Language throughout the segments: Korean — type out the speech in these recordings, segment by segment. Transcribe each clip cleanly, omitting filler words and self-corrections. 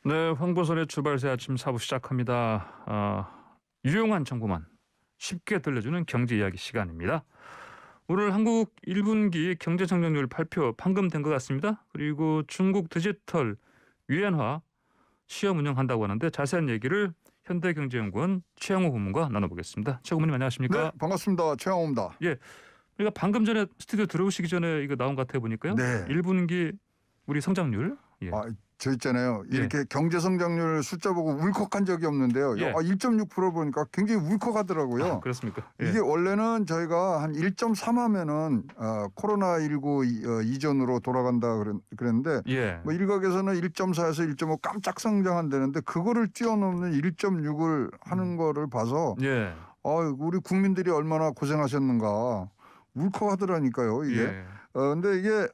네, 황보선의 주발새 아침 4부 시작합니다. 유용한 정보만 쉽게 들려주는 경제 이야기 시간입니다. 오늘 한국 1분기 경제 성장률 발표 방금 된 것 같습니다. 그리고 중국 디지털 유엔화 시험 운영한다고 하는데 자세한 얘기를 현대경제연구원 최영호 고문과 나눠보겠습니다. 최 고문님 안녕하십니까? 네, 반갑습니다. 최영호입니다. 예, 우리가 방금 전에 스튜디오 들어오시기 전에 이거 나온 것 같아 보니까요. 네. 1분기 우리 성장률. 예. 저 있잖아요. 예. 이렇게 경제 성장률 숫자 보고 울컥한 적이 없는데요. 예. 1.6% 보니까 굉장히 울컥하더라고요. 그렇습니까? 예. 이게 원래는 저희가 한 1.3 하면은 코로나19 이전으로 돌아간다 그랬는데 예. 뭐 일각에서는 1.4에서 1.5 깜짝 성장한다는데 그거를 뛰어넘는 1.6을 하는 거를 봐서 예. 우리 국민들이 얼마나 고생하셨는가 울컥하더라니까요. 이게. 예. 근데 이게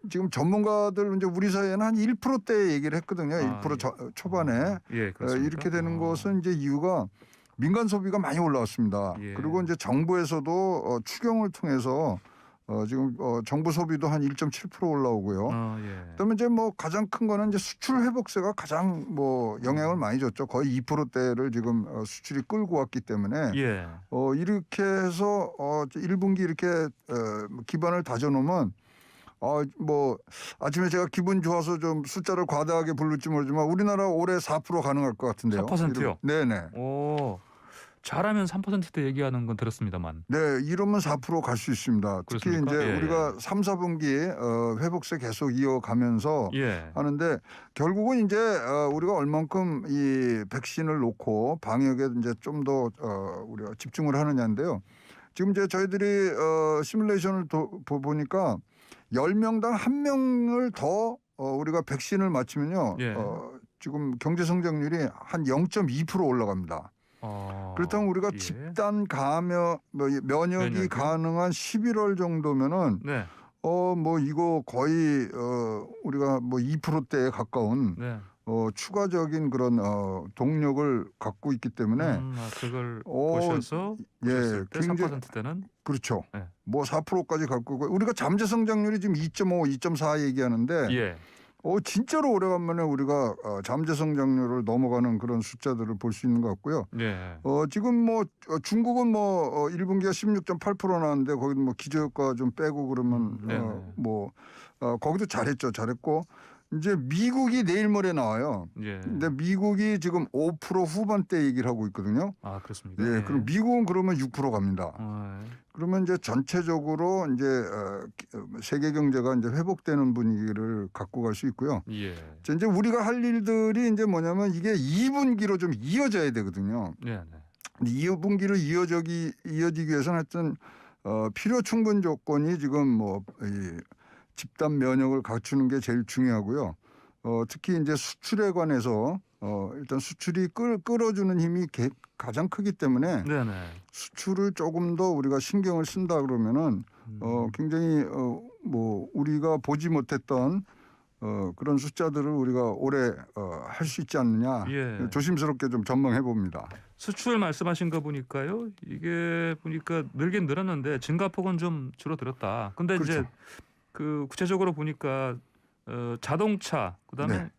지금 전문가들 이제 우리 사회에는 한 1%대 얘기를 했거든요. 1% 초반에. 예, 그렇습니까? 이렇게 되는 것은 이제 이유가 민간 소비가 많이 올라왔습니다. 예. 그리고 이제 정부에서도 추경을 통해서 지금 정부 소비도 한 1.7% 올라오고요. 예. 그다음에 이제 뭐 가장 큰 거는 이제 수출 회복세가 가장 뭐 영향을 많이 줬죠. 거의 2%대를 지금 수출이 끌고 왔기 때문에 예. 이렇게 해서 1분기 이렇게 기반을 다져놓으면 뭐 아침에 제가 기분 좋아서 좀 숫자를 과다하게 부를지 모르지만 우리나라 올해 4% 가능할 것 같은데요. 4%요? 네네. 오, 잘하면 3%대 얘기하는 건 들었습니다만. 네, 이러면 4% 갈 수 있습니다. 특히 그렇습니까? 이제 예, 우리가 3, 4분기에 회복세 계속 이어가면서 예. 하는데 결국은 이제 우리가 얼만큼 이 백신을 놓고 방역에 이제 좀 더 우리가 집중을 하느냐인데요. 지금 이제 저희들이 시뮬레이션을 보니까 10명당 1명을 더 우리가 백신을 맞추면요. 예. 지금 경제 성장률이 한 0.2% 올라갑니다. 그렇다면 우리가 예. 집단 감염 면역이 가능한 11월 정도면은 네. 뭐 이거 거의 우리가 뭐 2%대에 가까운 네. 추가적인 그런 동력을 갖고 있기 때문에 그걸 보셔서 보셨을 때 3%대는 그렇죠. 네. 뭐 4%까지 갖고 있고 우리가 잠재 성장률이 지금 2.5, 2.4 얘기하는데 예. 진짜로 오래간만에 우리가 잠재 성장률을 넘어가는 그런 숫자들을 볼 수 있는 것 같고요. 예. 지금 뭐 중국은 뭐 1분기가 16.8% 나왔는데 거기 뭐 기저효과 좀 빼고 그러면 뭐 거기도 잘했고 이제 미국이 내일 모레 나와요. 예. 근데 미국이 지금 5% 후반대 얘기를 하고 있거든요. 아, 그렇습니까? 예, 예. 그럼 미국은 그러면 6% 갑니다. 그러면 이제 전체적으로 이제 세계 경제가 이제 회복되는 분위기를 갖고 갈 수 있고요. 예. 이제 우리가 할 일들이 이제 뭐냐면 이게 2분기로 좀 이어져야 되거든요. 네. 근데 2분기로 이어지기 위해서는 하여튼 필요 충분 조건이 지금 뭐 이 집단 면역을 갖추는 게 제일 중요하고요. 특히 이제 수출에 관해서 일단 수출이 끌어주는 힘이 가장 크기 때문에 네네. 수출을 조금 더 우리가 신경을 쓴다 그러면은 굉장히 뭐 우리가 보지 못했던 그런 숫자들을 우리가 올해 할 수 있지 않느냐. 예. 조심스럽게 좀 전망해 봅니다. 수출 말씀하신 거 보니까요. 이게 보니까 늘긴 늘었는데 증가폭은 좀 줄어들었다. 근데 그렇죠. 이제 그 구체적으로 보니까 자동차 그다음에 네.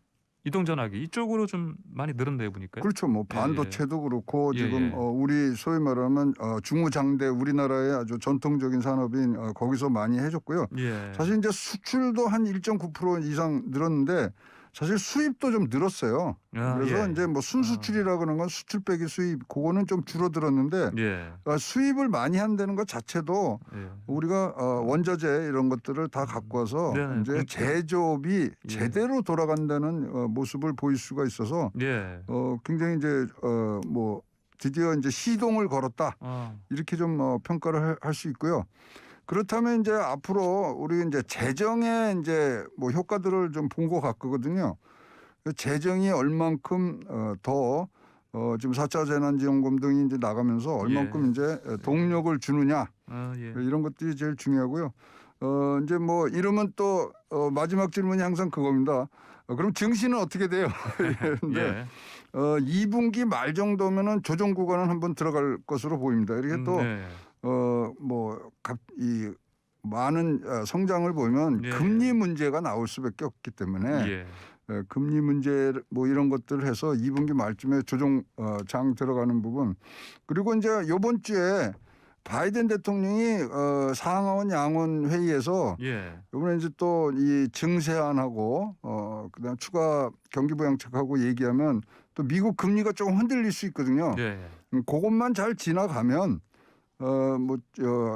이동전화기 이쪽으로 좀 많이 늘었네요 보니까요. 그렇죠. 뭐 반도체도 그렇고 예, 지금 예. 우리 소위 말하면 중무장대 우리나라의 아주 전통적인 산업인 거기서 많이 해줬고요. 예. 사실 이제 수출도 한 1.9% 이상 늘었는데 사실 수입도 좀 늘었어요. 그래서 예. 이제 뭐 순수출이라 그러는 건 수출 빼기 수입 그거는 좀 줄어들었는데 예. 수입을 많이 한다는 것 자체도 예. 우리가 원자재 이런 것들을 다 갖고 와서 네네, 이제 그렇죠. 제조업이 제대로 돌아간다는 모습을 보일 수가 있어서 예. 굉장히 이제 뭐 드디어 이제 시동을 걸었다 이렇게 좀 평가를 할 수 있고요. 그렇다면 이제 앞으로 우리 이제 재정의 이제 뭐 효과들을 좀 본 것 같거든요. 재정이 얼만큼 더 지금 4차 재난지원금 등이 이제 나가면서 얼만큼 이제 동력을 주느냐 예. 이런 것들이 제일 중요하고요. 이제 뭐 이러면 또 마지막 질문이 항상 그겁니다. 그럼 증시는 어떻게 돼요? 그런데 2분기 말 정도면은 조정 구간은 한번 들어갈 것으로 보입니다. 이렇게 또 뭐 이 많은 성장을 보면 금리 문제가 나올 수밖에 없기 때문에 금리 문제 뭐 이런 것들을 해서 2분기 말쯤에 조정 장 들어가는 부분 그리고 이제 이번 주에 바이든 대통령이 상하원 양원 회의에서 예. 이번에 이제 또 이 증세안하고 그다음 추가 경기 부양책하고 얘기하면 또 미국 금리가 조금 흔들릴 수 있거든요. 예. 그것만 잘 지나가면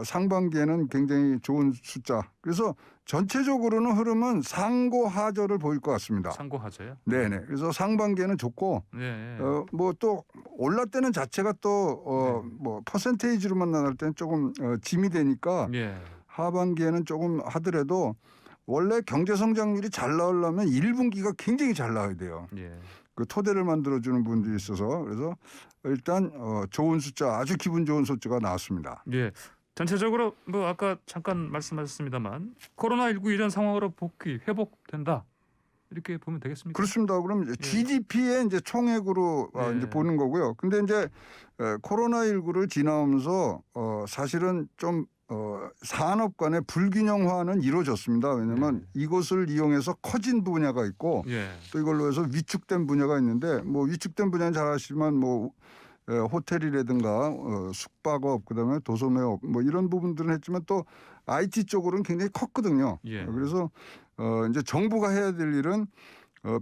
상반기에는 굉장히 좋은 숫자. 그래서 전체적으로는 흐름은 상고하저를 보일 것 같습니다. 상고하저요? 네네. 그래서 상반기에는 좋고 예. 뭐 또 올랐다는 자체가 또 뭐 퍼센테이지로만 나갈 때는 조금 짐이 되니까 예. 하반기에는 조금 하더라도 원래 경제 성장률이 잘 나오려면 1분기가 굉장히 잘 나와야 돼요. 예. 그 토대를 만들어주는 분들이 있어서 그래서 일단 좋은 숫자 아주 기분 좋은 숫자가 나왔습니다. 예. 전체적으로 뭐 아까 잠깐 말씀하셨습니다만 코로나19 이전 상황으로 회복된다. 이렇게 보면 되겠습니까? 그렇습니다. 그럼 이제 GDP의 이제 총액으로 이제 보는 거고요. 근데 이제 코로나19를 지나오면서 사실은 좀 산업 간의 불균형화는 이루어졌습니다. 왜냐하면 이것을 이용해서 커진 분야가 있고 또 이걸로 해서 위축된 분야가 있는데 뭐 위축된 분야는 잘 아시지만 뭐 호텔이라든가 숙박업 그다음에 도소매업 뭐 이런 부분들은 했지만 또 IT 쪽으로는 굉장히 컸거든요. 그래서 이제 정부가 해야 될 일은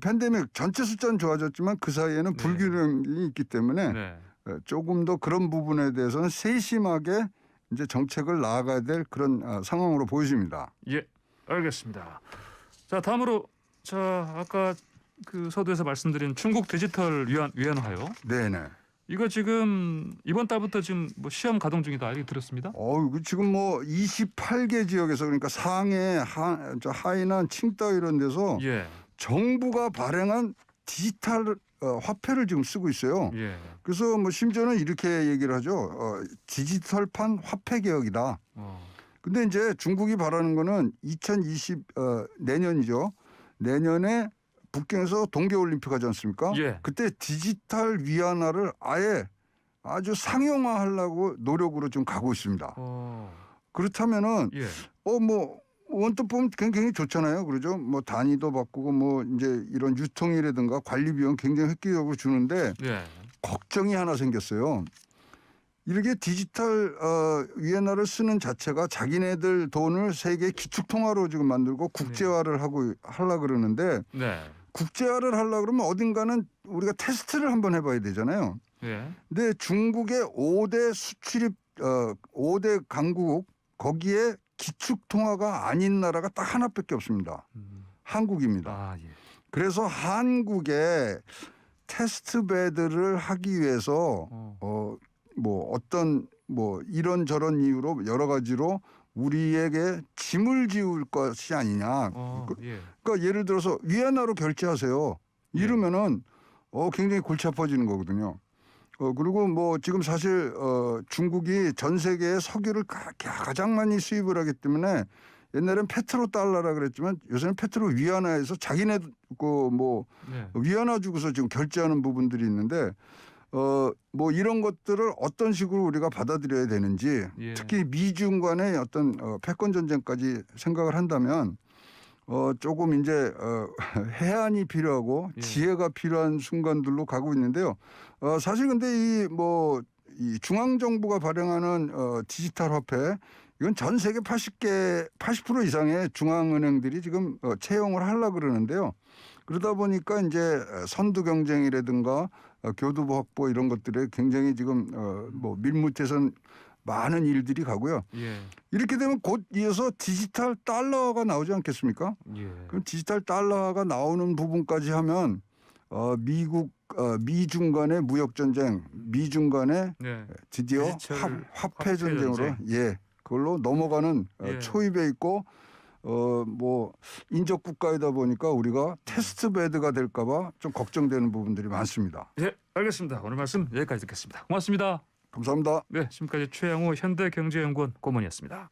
팬데믹 전체 숫자는 좋아졌지만 그 사이에는 불균형이 있기 때문에 조금 더 그런 부분에 대해서는 세심하게 이제 정책을 나아가야 될 그런 상황으로 보여집니다. 예, 알겠습니다. 자, 다음으로 아까 그 서두에서 말씀드린 중국 디지털 위안화요. 네네. 이거 지금 이번 달부터 지금 뭐 시험 가동 중이다 알기 들었습니다. 지금 뭐 28개 지역에서 그러니까 상해, 하이난, 칭다오 이런 데서 정부가 발행한 디지털 화폐를 지금 쓰고 있어요. 그래서 뭐 심지어는 이렇게 얘기를 하죠. 디지털판 화폐 개혁이다. 근데 이제 중국이 바라는 거는 2020 내년이죠. 내년에 북경에서 동계올림픽 하지 않습니까? 그때 디지털 위안화를 아예 아주 상용화하려고 노력으로 좀 가고 있습니다. 그렇다면은 뭐 원뜻 보면 굉장히 좋잖아요. 그러죠? 뭐 단위도 바꾸고 뭐 이제 이런 유통이라든가 관리 비용 굉장히 획기적으로 주는데 걱정이 하나 생겼어요. 이렇게 디지털 위안화를 쓰는 자체가 자기네들 돈을 세계 기축통화로 지금 만들고 국제화를 하려고 그러는데 국제화를 하려고 그러면 어딘가는 우리가 테스트를 한번 해봐야 되잖아요. 근데 중국의 5대 수출입 5대 강국 거기에 기축통화가 아닌 나라가 딱 하나밖에 없습니다. 한국입니다. 그래서 한국에 테스트베드를 하기 위해서 뭐 어떤 뭐 이런저런 이유로 여러 가지로 우리에게 짐을 지울 것이 아니냐. 그러니까 예를 들어서 위안화로 결제하세요. 이러면은 굉장히 골치 아파지는 거거든요. 그리고 뭐 지금 사실 중국이 전 세계에 석유를 가장 많이 수입을 하기 때문에 옛날엔 페트로 달러라 그랬지만 요새는 페트로 위안화에서 자기네 위안화 주고서 지금 결제하는 부분들이 있는데 뭐 이런 것들을 어떤 식으로 우리가 받아들여야 되는지 특히 미중 간의 어떤 패권 전쟁까지 생각을 한다면 조금 이제 해안이 필요하고 지혜가 필요한 순간들로 가고 있는데요. 사실 근데 이 중앙 정부가 발행하는 디지털 화폐 이건 전 세계 80% 이상의 중앙은행들이 지금 채용을 하려고 그러는데요. 그러다 보니까 이제 선두 경쟁이라든가 교두보 확보 이런 것들에 굉장히 지금 뭐 밀무태선 많은 일들이 가고요. 이렇게 되면 곧 이어서 디지털 달러가 나오지 않겠습니까? 그럼 디지털 달러가 나오는 부분까지 하면 미중 간의 무역 전쟁, 미중 간의 드디어 화폐 전쟁으로 그걸로 넘어가는 초입에 있고 뭐 인접 국가이다 보니까 우리가 테스트 베드가 될까봐 좀 걱정되는 부분들이 많습니다. 알겠습니다. 오늘 말씀 여기까지 듣겠습니다. 고맙습니다. 감사합니다. 지금까지 최양호 현대경제연구원 고문이었습니다.